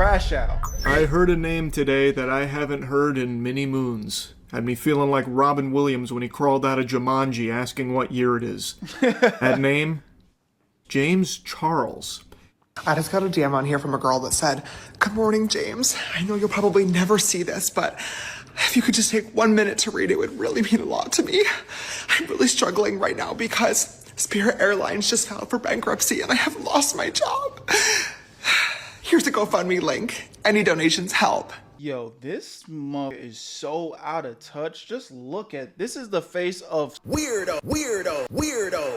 crash out. I heard a name today that I haven't heard in many moons. Had me feeling like Robin Williams when he crawled out of Jumanji asking what year it is. That name? James Charles. I just got a DM on here from a girl that said, "Good morning, James. I know you'll probably never see this, but if you could just take 1 minute to read it, would really mean a lot to me. I'm really struggling right now because Spirit Airlines just filed for bankruptcy and I have lost my job. Here's a GoFundMe link. Any donations help." Yo, this mug is so out of touch. Just look at this. Is the face of weirdo.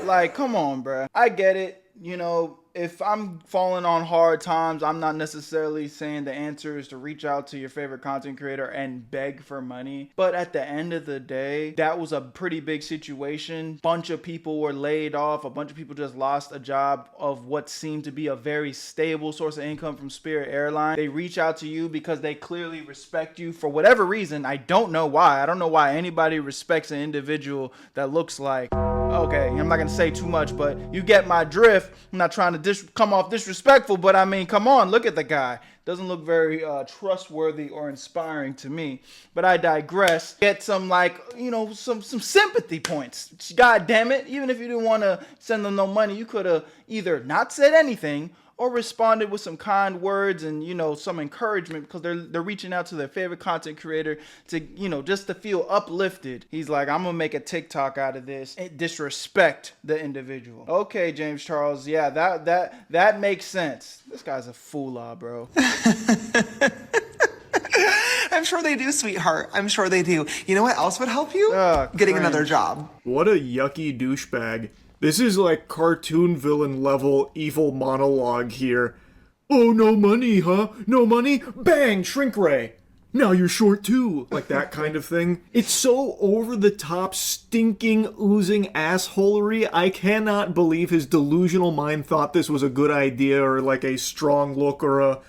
Like, come on, bruh. I get it. You know, if I'm falling on hard times, I'm not necessarily saying the answer is to reach out to your favorite content creator and beg for money. But at the end of the day, that was a pretty big situation. Bunch of people were laid off. A bunch of people just lost a job of what seemed to be a very stable source of income from Spirit Airlines. They reach out to you because they clearly respect you for whatever reason. I don't know why. I don't know why anybody respects an individual that looks like... Okay, I'm not going to say too much, but you get my drift. I'm not trying to come off disrespectful, but I mean, come on, look at the guy. Doesn't look very trustworthy or inspiring to me. But I digress. Get some, like, you know, some sympathy points. God damn it. Even if you didn't want to send them no money, you could have either not said anything or responded with some kind words and, you know, some encouragement, because they're reaching out to their favorite content creator to, you know, just to feel uplifted. He's like, I'm gonna make a TikTok out of this and disrespect the individual. Okay, James Charles, yeah, that makes sense. This guy's a fool, bro. I'm sure they do, sweetheart. I'm sure they do. You know what else would help you? Getting another job. What a yucky douchebag. This is like cartoon villain level evil monologue here. Oh, no money, huh? No money? Bang! Shrink ray! Now you're short too. Like that kind of thing. It's so over the top, stinking, oozing assholery. I cannot believe his delusional mind thought this was a good idea or like a strong look or a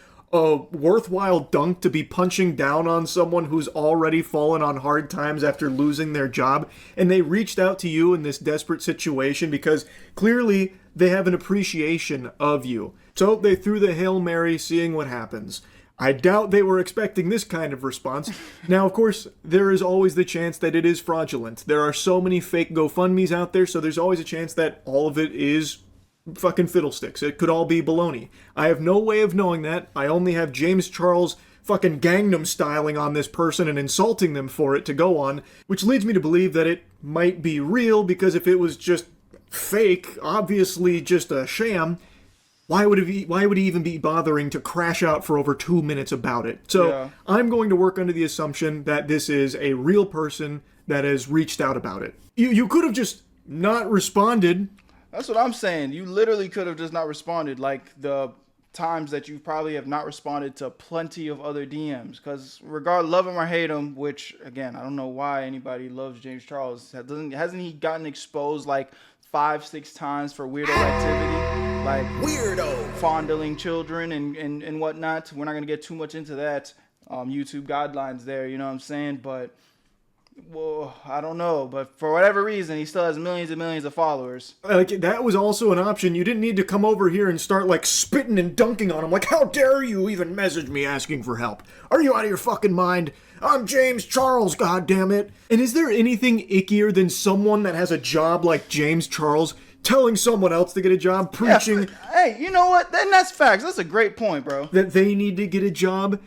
worthwhile dunk to be punching down on someone who's already fallen on hard times after losing their job, and they reached out to you in this desperate situation because clearly they have an appreciation of you. So they threw the Hail Mary, seeing what happens. I doubt they were expecting this kind of response. Now, of course, there is always the chance that it is fraudulent. There are so many fake GoFundMes out there, so there's always a chance that all of it is fucking fiddlesticks. It could all be baloney. I have no way of knowing that. I only have James Charles fucking Gangnam styling on this person and insulting them for it to go on, which leads me to believe that it might be real, because if it was just fake, obviously just a sham, why would he even be bothering to crash out for over 2 minutes about it? So yeah. I'm going to work under the assumption that this is a real person that has reached out about it. You could have just not responded. That's what I'm saying. You literally could have just not responded, like the times that you probably have not responded to plenty of other DMs. Because regardless, love him or hate him, which, again, I don't know why anybody loves James Charles. Hasn't he gotten exposed like 5-6 times for weirdo activity? Like fondling children and whatnot. We're not going to get too much into that. YouTube guidelines there, you know what I'm saying? But... well, I don't know, but for whatever reason, he still has millions and millions of followers. Like, that was also an option. You didn't need to come over here and start, like, spitting and dunking on him. Like, how dare you even message me asking for help? Are you out of your fucking mind? I'm James Charles, goddammit. And is there anything ickier than someone that has a job like James Charles telling someone else to get a job, preaching... Yeah, hey, you know what? Then that's facts. That's a great point, bro. That they need to get a job?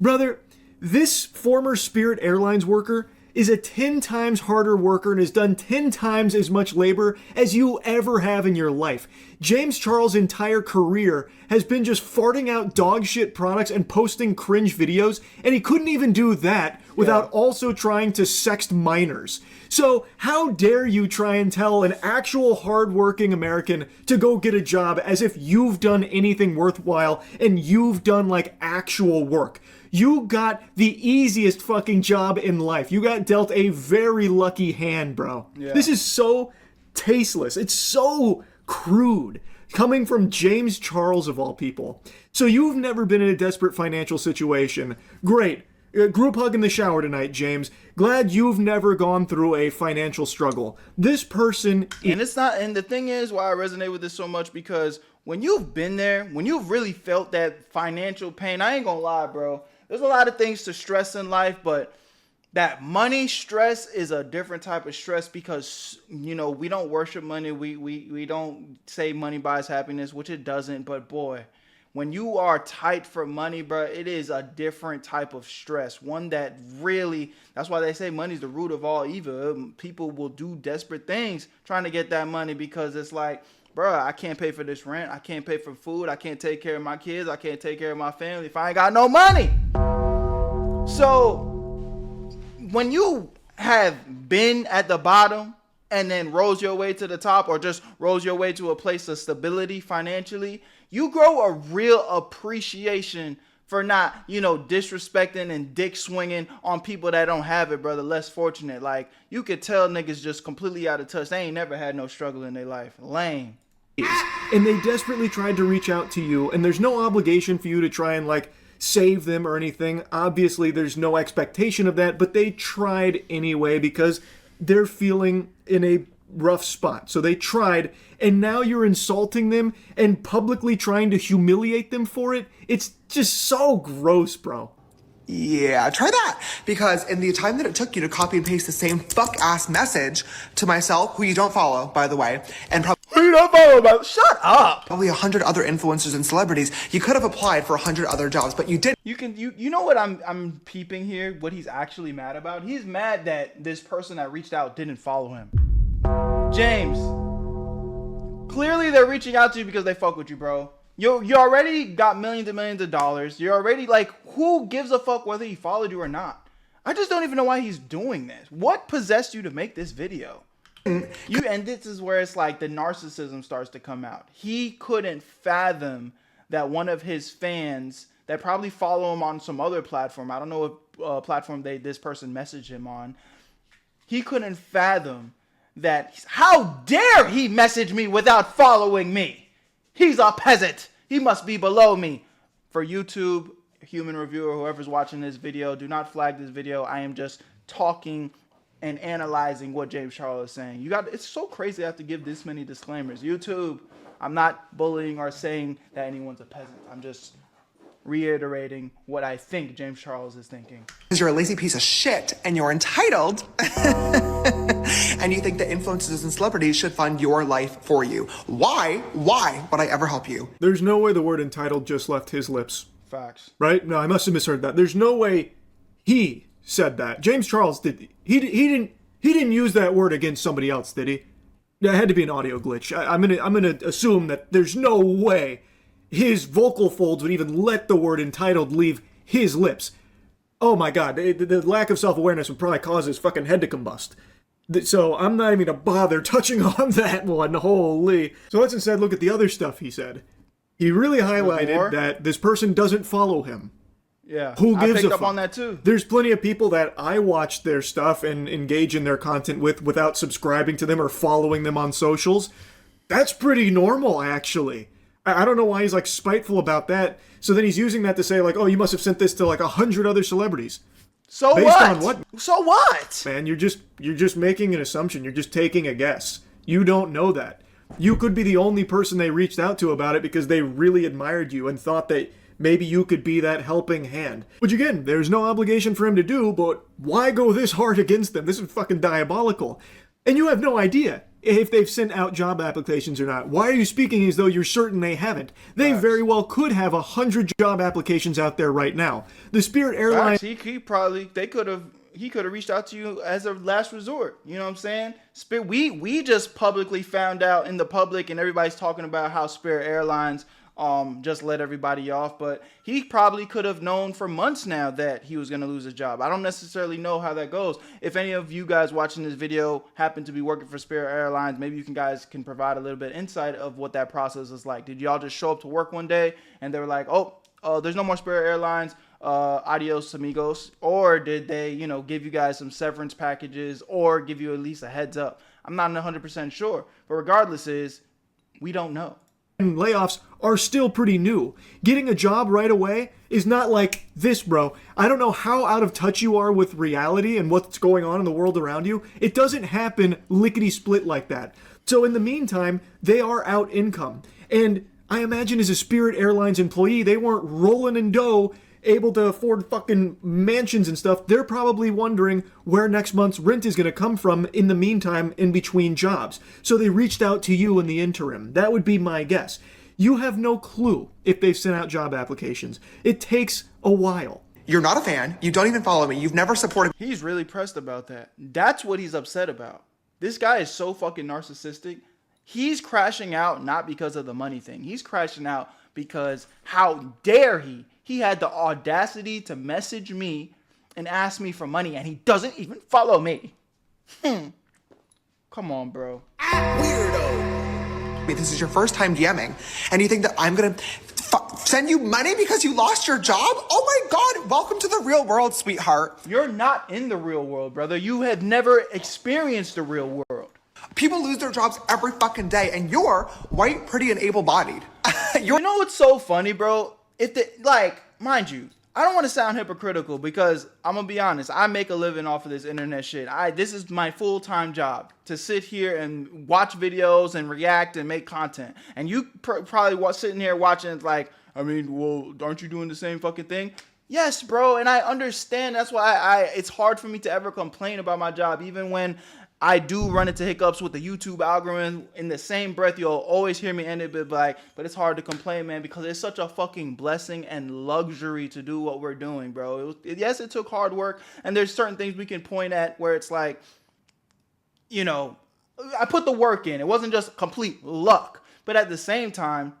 Brother, this former Spirit Airlines worker is a 10 times harder worker and has done 10 times as much labor as you ever have in your life. James Charles' entire career has been just farting out dog shit products and posting cringe videos, and he couldn't even do that without also trying to sext minors. So how dare you try and tell an actual hardworking American to go get a job as if you've done anything worthwhile and you've done like actual work. You got the easiest fucking job in life. You got dealt a very lucky hand, bro. Yeah. This is so tasteless. It's so crude. Coming from James Charles, of all people. So you've never been in a desperate financial situation. Great. Group hug in the shower tonight, James. Glad you've never gone through a financial struggle. This person... And it's not... And the thing is why I resonate with this so much, because when you've been there, when you've really felt that financial pain, I ain't gonna lie, bro. There's a lot of things to stress in life, but that money stress is a different type of stress because, you know, we don't worship money. We don't say money buys happiness, which it doesn't. But boy, when you are tight for money, bro, it is a different type of stress. One that really, that's why they say money's the root of all evil. People will do desperate things trying to get that money because it's like, bro, I can't pay for this rent. I can't pay for food. I can't take care of my kids. I can't take care of my family if I ain't got no money. So when you have been at the bottom and then rose your way to the top, or just rose your way to a place of stability financially, you grow a real appreciation for not, you know, disrespecting and dick swinging on people that don't have it, brother, less fortunate. Like, you could tell niggas just completely out of touch. They ain't never had no struggle in their life. Lame. And they desperately tried to reach out to you, and there's no obligation for you to try and, like, save them or anything. Obviously, there's no expectation of that, but they tried anyway because they're feeling in a rough spot. So they tried, and now you're insulting them and publicly trying to humiliate them for it. It's just so gross, bro. Yeah, try that. Because in the time that it took you to copy and paste the same fuck-ass message to myself, who you don't follow, by the way, and Who you don't follow, bro? Shut up. probably 100 other influencers and celebrities, you could have applied for 100 other jobs, but you didn't. You know what I'm peeping here? What he's actually mad about? He's mad that this person that reached out didn't follow him. James, clearly they're reaching out to you because they fuck with you, bro. You already got millions and millions of dollars. You're already like, who gives a fuck whether he followed you or not? I just don't even know why he's doing this. What possessed you to make this video? And this is where it's like the narcissism starts to come out. He couldn't fathom that one of his fans that probably follow him on some other platform, I don't know what platform this person messaged him on, he couldn't fathom that, how dare he message me without following me? He's a peasant. He must be below me. For YouTube, human reviewer, whoever's watching this video, do not flag this video. I am just talking and analyzing what James Charles is saying. It's so crazy I have to give this many disclaimers. YouTube, I'm not bullying or saying that anyone's a peasant. I'm just reiterating what I think James Charles is thinking. Because you're a lazy piece of shit and you're entitled and you think that influencers and celebrities should fund your life for you. Why would I ever help you? There's no way the word entitled just left his lips. Facts. Right? No, I must have misheard that. There's no way he said that. James Charles did. He didn't use that word against somebody else, did he? That had to be an audio glitch. I'm gonna assume that there's no way his vocal folds would even let the word entitled leave his lips. Oh my god, the lack of self-awareness would probably cause his fucking head to combust. So I'm not even gonna bother touching on that one, holy. So let's instead look at the other stuff he said. He really highlighted that this person doesn't follow him. Yeah, who gives I picked a up fuck? on that too. There's plenty of people that I watch their stuff and engage in their content with without subscribing to them or following them on socials. That's pretty normal, actually. I don't know why he's like spiteful about that. So then he's using that to say like, oh, you must have sent this to like 100 other celebrities. So Based what? on what? So what? Man, you're just making an assumption. You're just taking a guess. You don't know that. You could be the only person they reached out to about it because they really admired you and thought that maybe you could be that helping hand. Which again, there's no obligation for him to do, but why go this hard against them? This is fucking diabolical. And you have no idea if they've sent out job applications or not. Why are you speaking as though you're certain they haven't? They very well could have 100 job applications out there right now. The Spirit Airlines... He could have reached out to you as a last resort. You know what I'm saying? We just publicly found out in the public, and everybody's talking about how Spirit Airlines just let everybody off, but he probably could have known for months now that he was going to lose his job. I don't necessarily know how that goes. If any of you guys watching this video happen to be working for Spirit Airlines, maybe you guys can provide a little bit of insight of what that process is like. Did y'all just show up to work one day and they were like, oh, there's no more Spirit Airlines, adios amigos? Or did they, give you guys some severance packages or give you at least a heads up? I'm not 100% sure, but regardless we don't know. And layoffs are still pretty new. Getting a job right away is not like this, bro. I don't know how out of touch you are with reality and what's going on in the world around you. It doesn't happen lickety-split like that. So in the meantime, they are out income. And I imagine as a Spirit Airlines employee, they weren't rolling in dough, able to afford fucking mansions and stuff. They're probably wondering where next month's rent is going to come from in the meantime in between jobs. So they reached out to you in the interim. That would be my guess. You have no clue if they've sent out job applications. It takes a while. You're not a fan. You don't even follow me. You've never supported. He's really pressed about that. That's what he's upset about. This guy is so fucking narcissistic. He's crashing out not because of the money thing. He's crashing out because how dare he? He had the audacity to message me and ask me for money, and he doesn't even follow me. Come on, bro. Weirdo. This is your first time DMing, and you think that I'm gonna send you money because you lost your job? Oh my God, welcome to the real world, sweetheart. You're not in the real world, brother. You have never experienced the real world. People lose their jobs every fucking day, and you're white, pretty, and able-bodied. You know what's so funny, bro? Mind you, I don't want to sound hypocritical because I'm gonna be honest. I make a living off of this internet shit. This is my full-time job, to sit here and watch videos and react and make content. And you probably sitting here watching, it's like, I mean, well, aren't you doing the same fucking thing? Yes, bro, and I understand. That's why it's hard for me to ever complain about my job, even when I do run into hiccups with the YouTube algorithm. In the same breath, you'll always hear me end it but it's hard to complain, man, because it's such a fucking blessing and luxury to do what we're doing, bro. Yes, it took hard work, and there's certain things we can point at where it's like, you know, I put the work in. It wasn't just complete luck, but at the same time,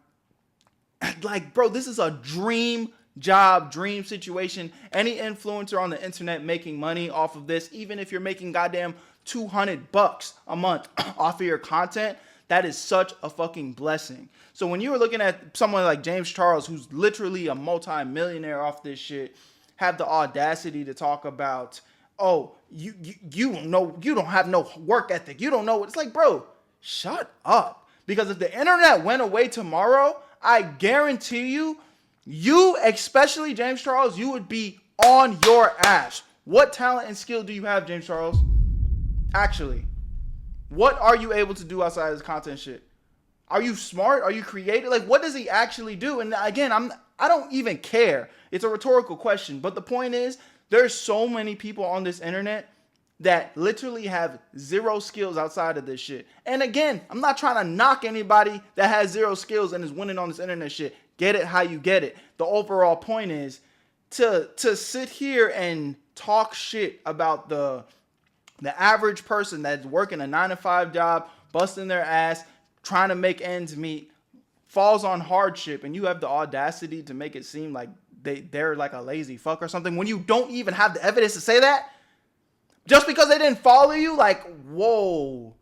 like, bro, this is a dream job, dream situation. Any influencer on the internet making money off of this, even if you're making goddamn $200 a month off of your content, that is such a fucking blessing. So when you were looking at someone like James Charles, who's literally a multi-millionaire off this shit, have the audacity to talk about, oh, you know, you don't have no work ethic. You don't know what it's like, bro. Shut up. Because if the internet went away tomorrow, I guarantee you, especially James Charles, you would be on your ass. What talent and skill do you have, James Charles? Actually, what are you able to do outside of this content shit? Are you smart? Are you creative? Like, what does he actually do? And again, I don't even care. It's a rhetorical question. But the point is, there's so many people on this internet that literally have zero skills outside of this shit. And again, I'm not trying to knock anybody that has zero skills and is winning on this internet shit. Get it how you get it. The overall point is to sit here and talk shit about the average person that's working a 9-to-5 job, busting their ass, trying to make ends meet, falls on hardship, and you have the audacity to make it seem like they're like a lazy fuck or something when you don't even have the evidence to say that? Just because they didn't follow you? Like, whoa.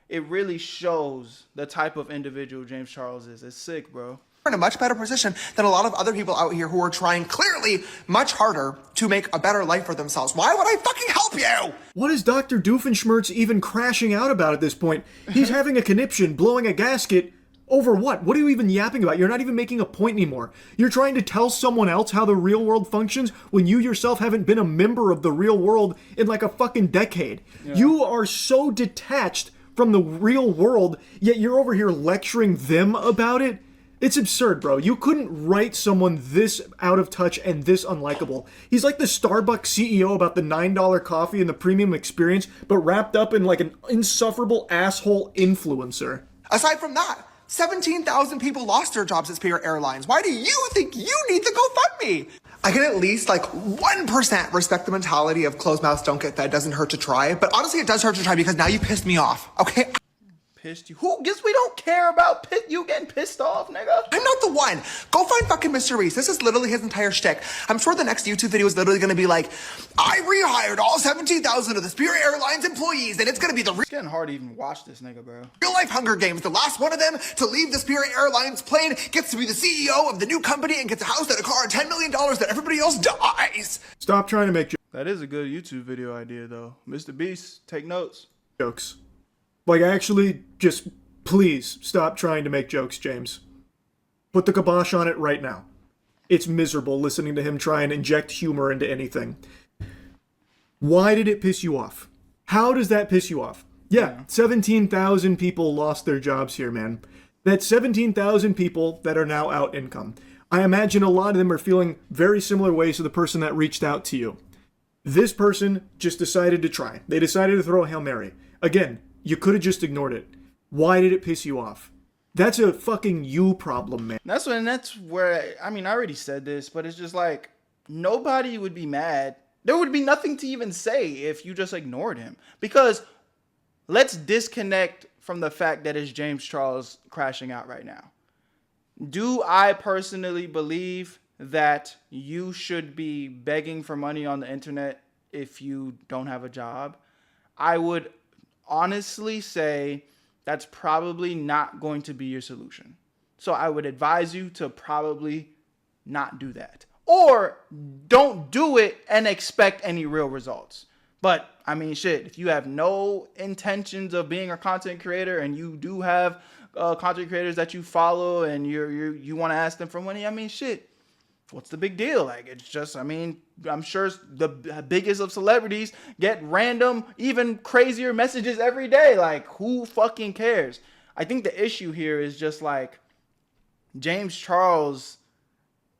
It really shows the type of individual James Charles is. It's sick, bro. In a much better position than a lot of other people out here who are trying clearly much harder to make a better life for themselves. Why would I fucking help you? What is Dr. Doofenshmirtz even crashing out about at this point? He's having a conniption, blowing a gasket. Over what? What are you even yapping about? You're not even making a point anymore. You're trying to tell someone else how the real world functions when you yourself haven't been a member of the real world in like a fucking decade. Yeah. You are so detached from the real world, yet you're over here lecturing them about it. It's absurd, bro. You couldn't write someone this out of touch and this unlikable. He's like the Starbucks CEO about the $9 coffee and the premium experience, but wrapped up in like an insufferable asshole influencer. Aside from that, 17,000 people lost their jobs at Spirit Airlines. Why do you think you need the GoFundMe? I can at least like 1% respect the mentality of closed mouths don't get fed, doesn't hurt to try. But honestly, it does hurt to try because now you pissed me off, okay? Pissed you? Who? Guess we don't care about you getting pissed off, nigga. I'm not the one. Go find fucking Mr. Reese. This is literally his entire shtick. I'm sure the next YouTube video is literally going to be like, I rehired all 17,000 of the Spirit Airlines employees, and it's going to be the It's getting hard to even watch this nigga, bro. Real life Hunger Games. The last one of them to leave the Spirit Airlines plane gets to be the CEO of the new company and gets a house and a car and $10 million that everybody else dies. Stop trying to make That is a good YouTube video idea, though. Mr. Beast, take notes. jokes. Like, actually, just please stop trying to make jokes, James. Put the kibosh on it right now. It's miserable listening to him try and inject humor into anything. Why did it piss you off? How does that piss you off? Yeah, 17,000 people lost their jobs here, man. That's 17,000 people that are now out income. I imagine a lot of them are feeling very similar ways to the person that reached out to you. This person just decided to try. They decided to throw a Hail Mary. Again, you could have just ignored it. Why did it piss you off? That's a fucking you problem, man. That's where, I mean, I already said this, but it's just like, nobody would be mad. There would be nothing to even say if you just ignored him. Because let's disconnect from the fact that it's James Charles crashing out right now. Do I personally believe that you should be begging for money on the internet if you don't have a job? I would honestly say that's probably not going to be your solution. So I would advise you to probably not do that. Or don't do it and expect any real results. But I mean, shit, if you have no intentions of being a content creator and you do have content creators that you follow and you want to ask them for money, I mean, shit, what's the big deal? Like, it's just, I mean, I'm sure the biggest of celebrities get random, even crazier messages every day. Like, who fucking cares? I think the issue here is just like James Charles,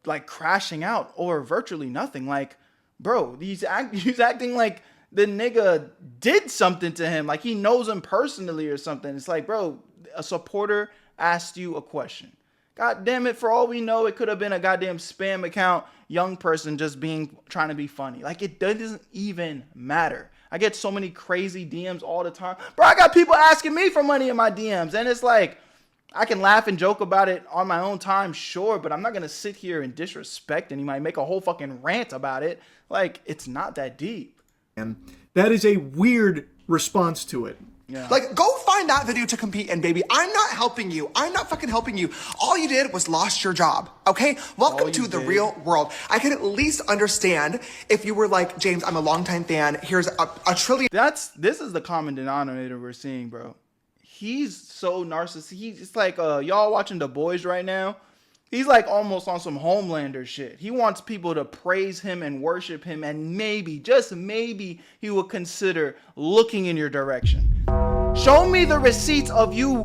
like, crashing out over virtually nothing. Like, bro, he's acting like the nigga did something to him, like he knows him personally or something. It's like, bro, a supporter asked you a question. God damn it, for all we know, it could have been a goddamn spam account, young person just trying to be funny. Like, it doesn't even matter. I get so many crazy DMs all the time. Bro, I got people asking me for money in my DMs, and it's like, I can laugh and joke about it on my own time, sure, but I'm not going to sit here and disrespect anybody, make a whole fucking rant about it. Like, it's not that deep. And that is a weird response to it. Yeah. Like, go find that video to compete in, baby. I'm not helping you. I'm not fucking helping you. All you did was lost your job, okay? Welcome to the real world. I can at least understand if you were like, James, I'm a longtime fan. Here's a trillion. This is the common denominator we're seeing, bro. He's so narcissistic. It's like, y'all watching The Boys right now? He's like almost on some Homelander shit. He wants people to praise him and worship him, and maybe, just maybe, he will consider looking in your direction. Show me the receipts of you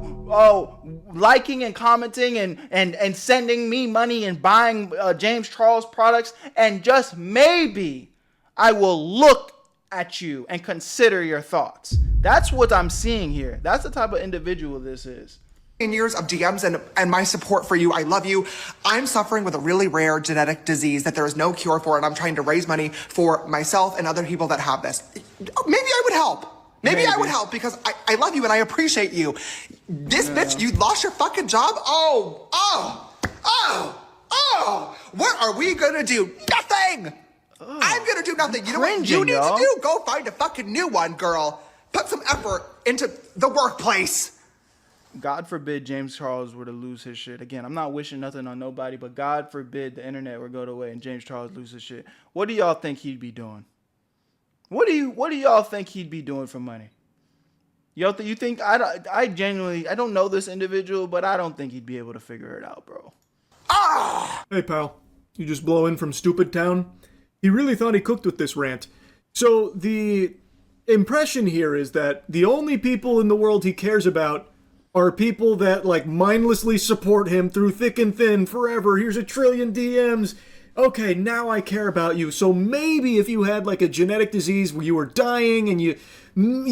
liking and commenting and sending me money and buying James Charles products, and just maybe I will look at you and consider your thoughts. That's what I'm seeing here. That's the type of individual this is. Years of DMs and my support for you. I love you. I'm suffering with a really rare genetic disease that there is no cure for, and I'm trying to raise money for myself and other people that have this. Maybe I would help. Maybe I would help because I love you and I appreciate you. This bitch, you lost your fucking job? What are we gonna do? Nothing! I'm gonna do nothing. You know what you need to do? Go find a fucking new one, girl. Put some effort into the workplace. God forbid James Charles were to lose his shit. Again, I'm not wishing nothing on nobody, but God forbid the internet would go away and James Charles lose his shit. What do y'all think he'd be doing? What do y'all think he'd be doing for money? You think I genuinely don't know this individual, but I don't think he'd be able to figure it out, bro. Hey pal, you just blow in from Stupid Town? He really thought he cooked with this rant. So the impression here is that the only people in the world he cares about are people that, like, mindlessly support him through thick and thin forever. Here's a trillion DMs. Okay, now I care about you. So maybe if you had, like, a genetic disease where you were dying and you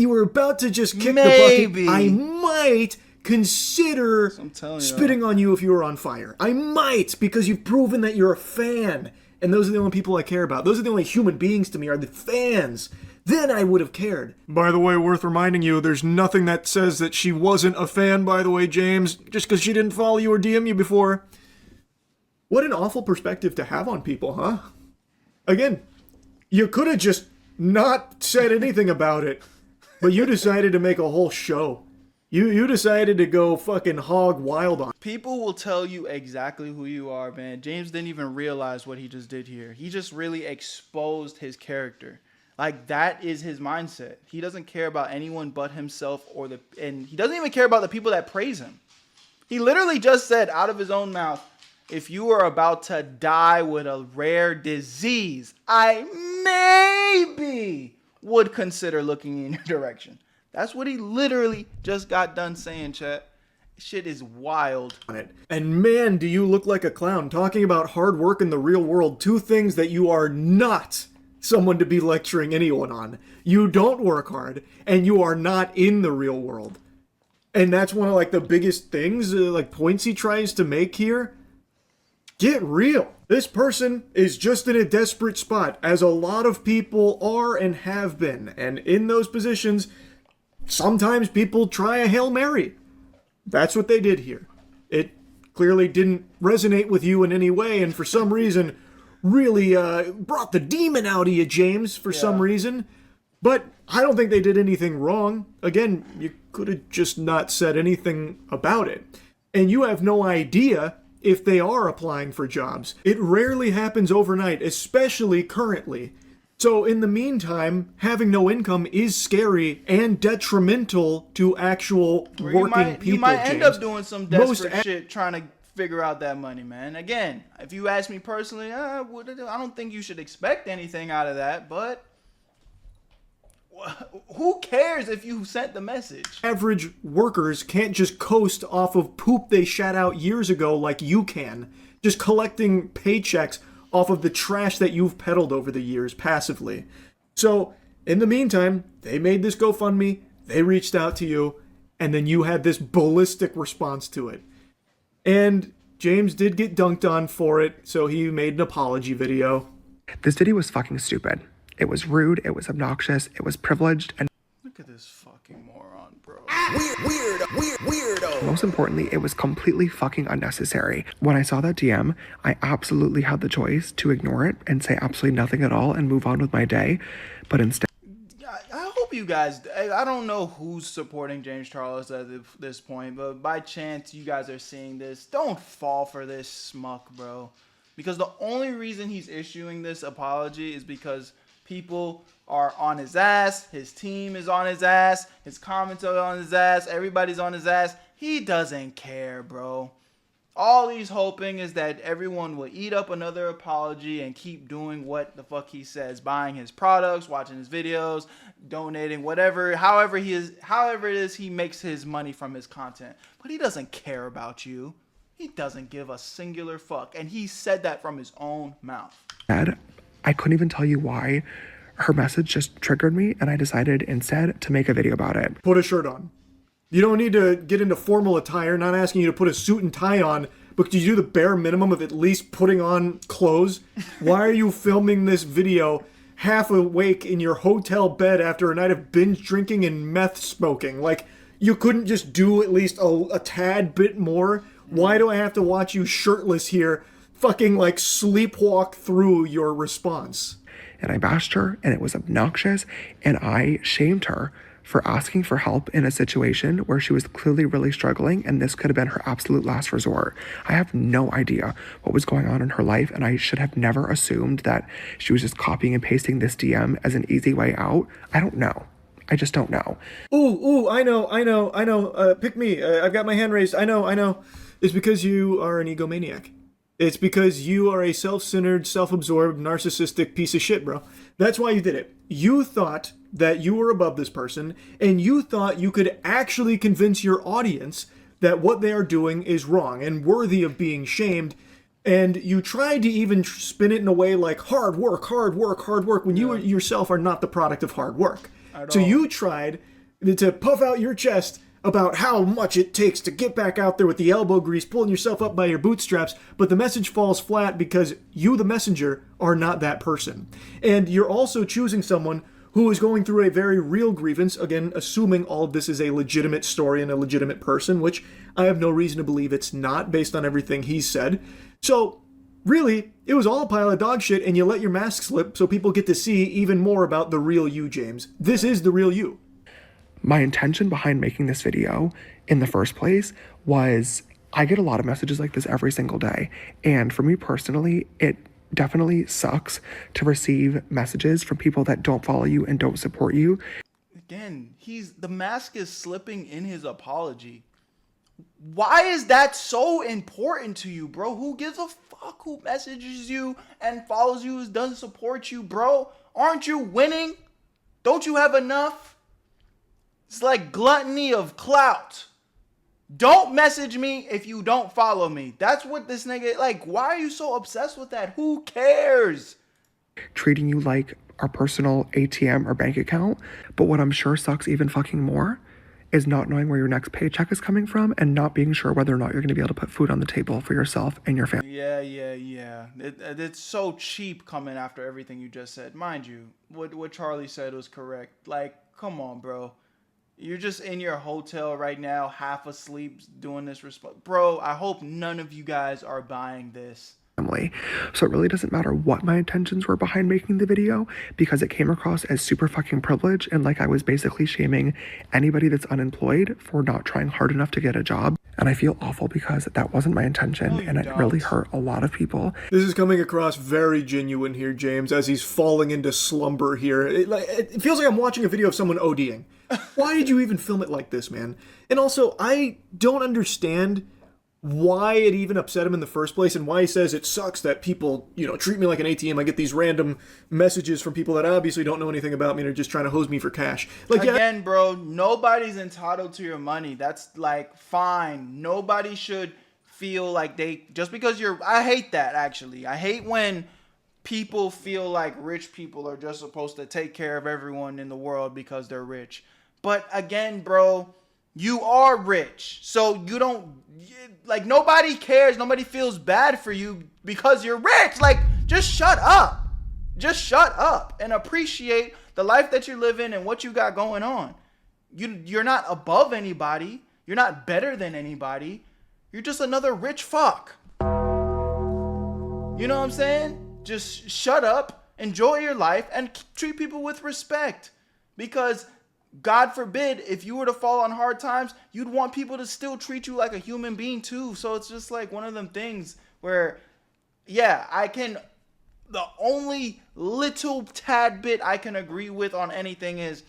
were about to just kick the bucket, I might consider spitting on you if you were on fire. I might, because you've proven that you're a fan. And those are the only people I care about. Those are the only human beings to me, are the fans. Then I would have cared. By the way, worth reminding you, there's nothing that says that she wasn't a fan, by the way, James, just because she didn't follow you or DM you before. What an awful perspective to have on people, huh? Again, you could have just not said anything about it, but you decided to make a whole show. You decided to go fucking hog wild on. People will tell you exactly who you are, man. James didn't even realize what he just did here. He just really exposed his character. Like, that is his mindset. He doesn't care about anyone but himself and he doesn't even care about the people that praise him. He literally just said out of his own mouth, if you are about to die with a rare disease, I maybe would consider looking in your direction. That's what he literally just got done saying, chat. Shit is wild. And man, do you look like a clown talking about hard work in the real world. Two things that you are not someone to be lecturing anyone on. You don't work hard, and you are not in the real world. And that's one of like the biggest things, like points he tries to make here. Get real. This person is just in a desperate spot, as a lot of people are and have been. And in those positions, sometimes people try a Hail Mary. That's what they did here. It clearly didn't resonate with you in any way, and for some reason, really brought the demon out of you, James, for some reason. But I don't think they did anything wrong. Again, you could have just not said anything about it. And you have no idea if they are applying for jobs. It rarely happens overnight, especially currently. So in the meantime, having no income is scary and detrimental to actual working people, You might end James. up doing some desperate shit trying to figure out that money, man. Again, if you ask me personally, I don't think you should expect anything out of that, but who cares if you sent the message? Average workers can't just coast off of poop they shat out years ago like you can, just collecting paychecks off of the trash that you've peddled over the years passively. So, in the meantime, they made this GoFundMe, they reached out to you, and then you had this ballistic response to it. And James did get dunked on for it, so he made an apology video. This video was fucking stupid. It was rude, it was obnoxious, it was privileged, and Look at this fucking moron, bro. weirdo. Most importantly, it was completely fucking unnecessary. When I saw that DM, I absolutely had the choice to ignore it and say absolutely nothing at all and move on with my day, but instead I hope you guys, I don't know who's supporting James Charles at this point, but by chance you guys are seeing this, don't fall for this schmuck, bro. Because the only reason he's issuing this apology is because people are on his ass, his team is on his ass, his comments are on his ass, everybody's on his ass. He doesn't care, bro. All he's hoping is that everyone will eat up another apology and keep doing what the fuck he says, buying his products, watching his videos, donating, whatever, however it is he makes his money from his content. But he doesn't care about you. He doesn't give a singular fuck. And he said that from his own mouth. I couldn't even tell you why. Her message just triggered me, and I decided instead to make a video about it. Put a shirt on. You don't need to get into formal attire, not asking you to put a suit and tie on, but could you do the bare minimum of at least putting on clothes? Why are you filming this video half awake in your hotel bed after a night of binge drinking and meth smoking? Like, you couldn't just do at least a tad bit more? Why do I have to watch you shirtless here, fucking like sleepwalk through your response? And I bashed her, and it was obnoxious, and I shamed her for asking for help in a situation where she was clearly really struggling, and this could have been her absolute last resort. I have no idea what was going on in her life, and I should have never assumed that she was just copying and pasting this DM as an easy way out. I don't know. I just don't know. Ooh, I know. Pick me. I've got my hand raised. I know. It's because you are an egomaniac. It's because you are a self-centered, self-absorbed, narcissistic piece of shit, bro. That's why you did it. You thought that you were above this person, and you thought you could actually convince your audience that what they are doing is wrong and worthy of being shamed, and you tried to even spin it in a way like hard work, when you yourself are not the product of hard work. So you tried to puff out your chest about how much it takes to get back out there with the elbow grease, pulling yourself up by your bootstraps, but the message falls flat because you, the messenger, are not that person. And you're also choosing someone who is going through a very real grievance, again, assuming all of this is a legitimate story and a legitimate person, which I have no reason to believe it's not, based on everything he's said. So, really, it was all a pile of dog shit, and you let your mask slip so people get to see even more about the real you, James. This is the real you. My intention behind making this video in the first place was I get a lot of messages like this every single day. And for me personally, it definitely sucks to receive messages from people that don't follow you and don't support you. Again, the mask is slipping in his apology. Why is that so important to you, bro? Who gives a fuck who messages you and follows you, doesn't support you, bro? Aren't you winning? Don't you have enough? It's like gluttony of clout. Don't message me if you don't follow me. That's what this nigga, like, why are you so obsessed with that? Who cares? Treating you like our personal ATM or bank account. But what I'm sure sucks even fucking more is not knowing where your next paycheck is coming from and not being sure whether or not you're going to be able to put food on the table for yourself and your family. Yeah. It's so cheap coming after everything you just said. Mind you, what Charlie said was correct. Like, come on, bro. You're just in your hotel right now, half asleep, doing this response. Bro, I hope none of you guys are buying this. So it really doesn't matter what my intentions were behind making the video, because it came across as super fucking privileged and like I was basically shaming anybody that's unemployed for not trying hard enough to get a job. And I feel awful because that wasn't my intention, and it really hurt a lot of people. This is coming across very genuine here, James, as he's falling into slumber here. It feels like I'm watching a video of someone ODing. Why did you even film it like this, man? And also, I don't understand why it even upset him in the first place, and why he says it sucks that people, treat me like an ATM. I get these random messages from people that obviously don't know anything about me and are just trying to hose me for cash. Like, again, bro, nobody's entitled to your money. That's like fine. Nobody should feel like just because I hate that, actually. I hate when people feel like rich people are just supposed to take care of everyone in the world because they're rich. But again, bro, you are rich, so nobody cares. Nobody feels bad for you because you're rich. Like, just shut up. Just shut up and appreciate the life that you live in and what you got going on. You're not above anybody. You're not better than anybody. You're just another rich fuck. You know what I'm saying? Just shut up, enjoy your life, and treat people with respect. Because God forbid, if you were to fall on hard times, you'd want people to still treat you like a human being too. So it's just like one of them things where, yeah, the only little tad bit I can agree with on anything is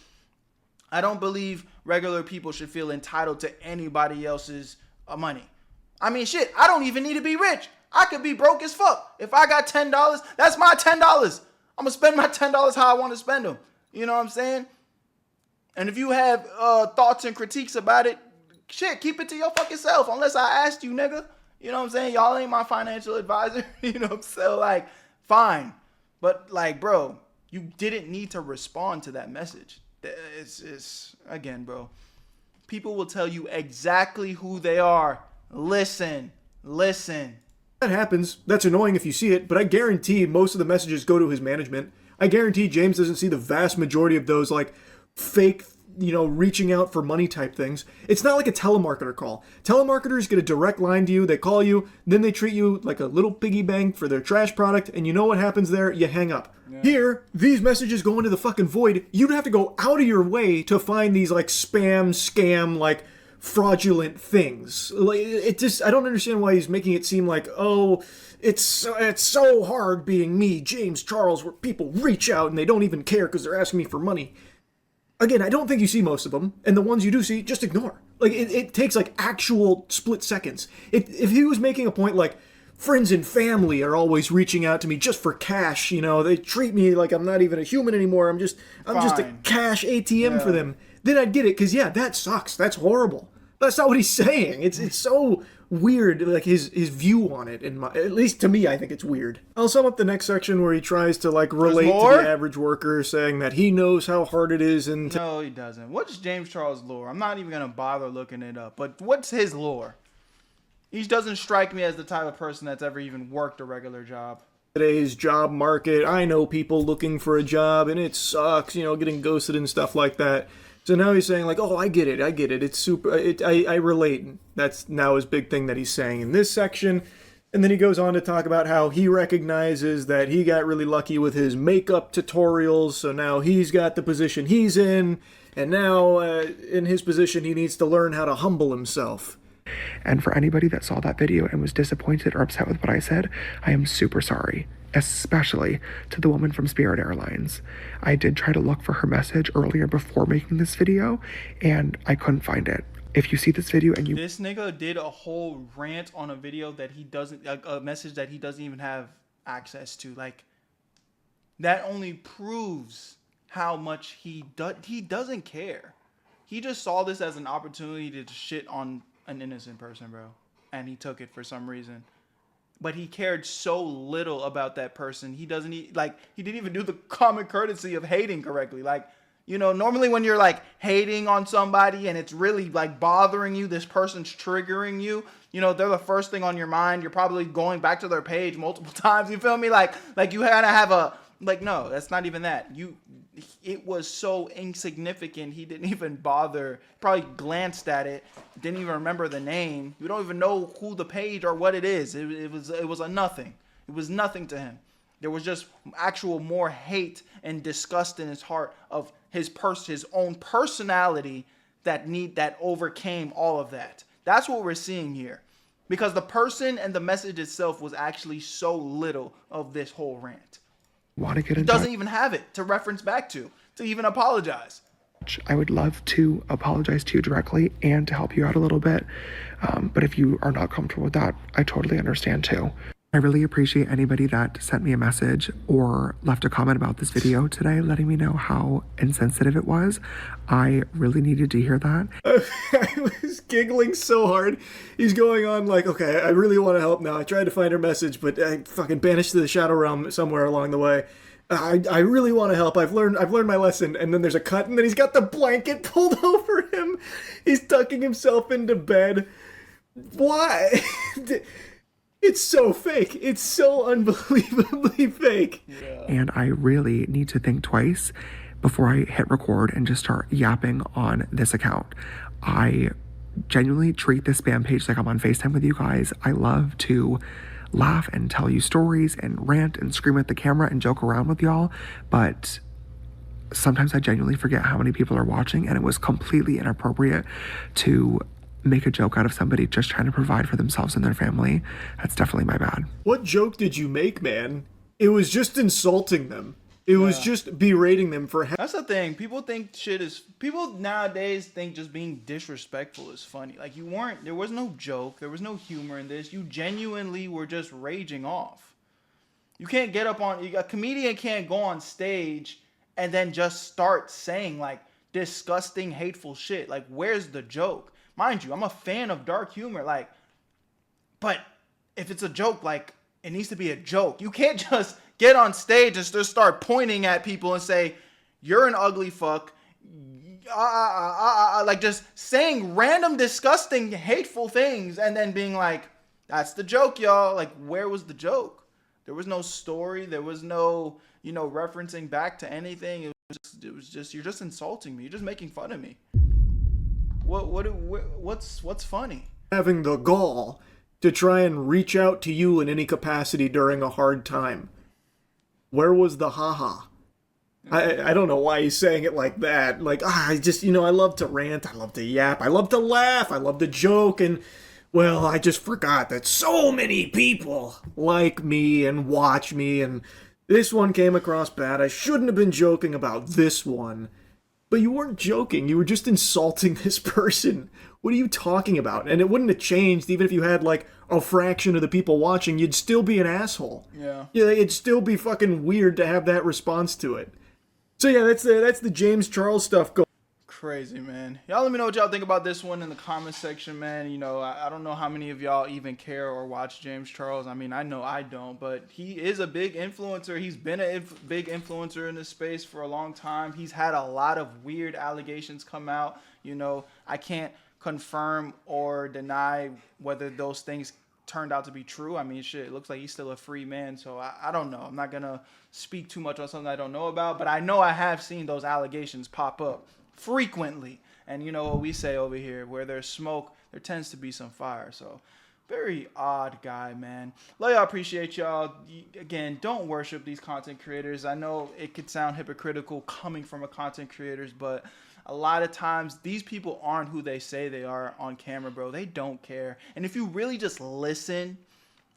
I don't believe regular people should feel entitled to anybody else's money. I mean, shit, I don't even need to be rich. I could be broke as fuck. If I got $10, that's my $10. I'm going to spend my $10 how I want to spend them. You know what I'm saying? And if you have thoughts and critiques about it, shit, keep it to your fucking self. Unless I asked you, nigga. You know what I'm saying? Y'all ain't my financial advisor. You know what I'm saying? Like, fine. But, like, bro, you didn't need to respond to that message. It's again, bro. People will tell you exactly who they are. Listen. that happens. That's annoying if you see it, but I guarantee most of the messages go to his management. I guarantee James doesn't see the vast majority of those, like, fake, reaching out for money type things. It's not like a telemarketer call. Telemarketers get a direct line to you, they call you, then they treat you like a little piggy bank for their trash product, and you know what happens there? You hang up. Yeah. Here, these messages go into the fucking void. You'd have to go out of your way to find these, like, spam, scam, like, fraudulent things. Like, it just, I don't understand why he's making it seem like, oh, it's so hard being me, James Charles, where people reach out and they don't even care because they're asking me for money. Again, I don't think you see most of them, and the ones you do see, just ignore. Like, it takes, like, actual split seconds. If he was making a point like, friends and family are always reaching out to me just for cash, they treat me like I'm not even a human anymore, I'm just a cash ATM for them, then I'd get it, because, yeah, that sucks, that's horrible. That's not what he's saying. It's so weird, like, his view on it, at least to me, I think it's weird. I'll sum up the next section where he tries to, like, relate to the average worker, saying that he knows how hard it is and... No, he doesn't. What's James Charles' lore? I'm not even going to bother looking it up, but what's his lore? He doesn't strike me as the type of person that's ever even worked a regular job. Today's job market, I know people looking for a job, and it sucks, getting ghosted and stuff like that. So now he's saying, like, oh, I get it, it's super, I relate. That's now his big thing that he's saying in this section. And then he goes on to talk about how he recognizes that he got really lucky with his makeup tutorials, so now he's got the position he's in, and now in his position he needs to learn how to humble himself. And for anybody that saw that video and was disappointed or upset with what I said, I am super sorry. Especially to the woman from Spirit Airlines. I did try to look for her message earlier before making this video, and I couldn't find it. If you see this video and you... This nigga did a whole rant on a video that he doesn't... a message that he doesn't even have access to. Like, that only proves how much he doesn't care. He just saw this as an opportunity to shit on an innocent person, bro, and he took it for some reason. But he cared so little about that person. He didn't even do the common courtesy of hating correctly. Like, you know, normally when you're like hating on somebody and it's really like bothering you, this person's triggering you, you know, they're the first thing on your mind. You're probably going back to their page multiple times. You feel me? Like you kind of have a, like, no, that's not even that. It was so insignificant. He didn't even bother. Probably glanced at it. Didn't even remember the name. You don't even know who the page or what it is. It was a nothing. It was nothing to him. There was just actual more hate and disgust in his heart of his own personality that overcame all of that. That's what we're seeing here. Because the person and the message itself was actually so little of this whole rant. Want to get in He doesn't even have it to reference back to even apologize. I would love to apologize to you directly and to help you out a little bit. But if you are not comfortable with that, I totally understand too. I really appreciate anybody that sent me a message or left a comment about this video today, letting me know how insensitive it was. I really needed to hear that. I was giggling so hard. He's going on like, okay, I really want to help now. I tried to find her message, but I fucking banished to the shadow realm somewhere along the way. I really want to help. I've learned my lesson. And then there's a cut, and then he's got the blanket pulled over him. He's tucking himself into bed. Why? It's so fake. It's so unbelievably fake. Yeah. And I really need to think twice before I hit record and just start yapping on this account. I genuinely treat this spam page like I'm on FaceTime with you guys. I love to laugh and tell you stories and rant and scream at the camera and joke around with y'all, but sometimes I genuinely forget how many people are watching, and it was completely inappropriate to make a joke out of somebody just trying to provide for themselves and their family. That's definitely my bad. What joke did you make, man? It was just insulting them. It was just berating them for... That's the thing. People nowadays think just being disrespectful is funny. Like, there was no joke. There was no humor in this. You genuinely were just raging off. You can't get up on... A comedian can't go on stage and then just start saying, like, disgusting, hateful shit. Like, where's the joke? Mind you, I'm a fan of dark humor, like, but if it's a joke, like, it needs to be a joke. You can't just get on stage and just start pointing at people and say, you're an ugly fuck, like just saying random, disgusting, hateful things and then being like, that's the joke, y'all. Like, where was the joke? There was no story. There was no, referencing back to anything. It was just, you're just insulting me. You're just making fun of me. What's funny? Having the gall to try and reach out to you in any capacity during a hard time. Where was the haha? I don't know why he's saying it like that. Like, I just, I love to rant, I love to yap, I love to laugh, I love to joke, and, well, I just forgot that so many people like me and watch me, and this one came across bad. I shouldn't have been joking about this one. But you weren't joking. You were just insulting this person. What are you talking about? And it wouldn't have changed even if you had, like, a fraction of the people watching. You'd still be an asshole. Yeah. Yeah, it'd still be fucking weird to have that response to it. So yeah, that's the James Charles stuff going. Crazy, man. Y'all let me know what y'all think about this one in the comment section, man. I don't know how many of y'all even care or watch James Charles. I mean, I know I don't, but he is a big influencer. He's been a big influencer in this space for a long time. He's had a lot of weird allegations come out. I can't confirm or deny whether those things turned out to be true. I mean, shit, it looks like he's still a free man, so I don't know. I'm not going to speak too much on something I don't know about, but I know I have seen those allegations pop up frequently. And you know what we say over here, where there's smoke, there tends to be some fire. So very odd guy, man. Love y'all, appreciate y'all. Again, don't worship these content creators. I know it could sound hypocritical coming from a content creators, but a lot of times these people aren't who they say they are on camera, bro. They don't care. And if you really just listen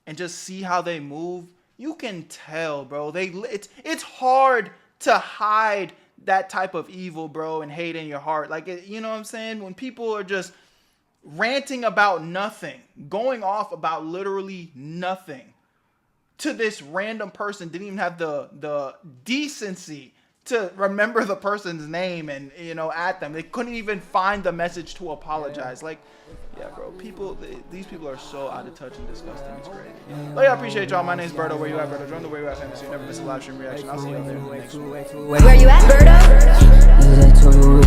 and just see how they move, you can tell, bro. It's hard to hide that type of evil, bro, and hate in your heart. Like, you know what I'm saying? When people are just ranting about nothing, going off about literally nothing, to this random person didn't even have the decency to remember the person's name and, you know, at them. They couldn't even find the message to apologize. Like, yeah, bro, these people are so out of touch and disgusting. It's great. But yeah, I appreciate y'all. My name's Berto. Where you at, Berto? Join the Where You At family so you never miss a live stream reaction. I'll see you there in the next one. Where you at, Berto?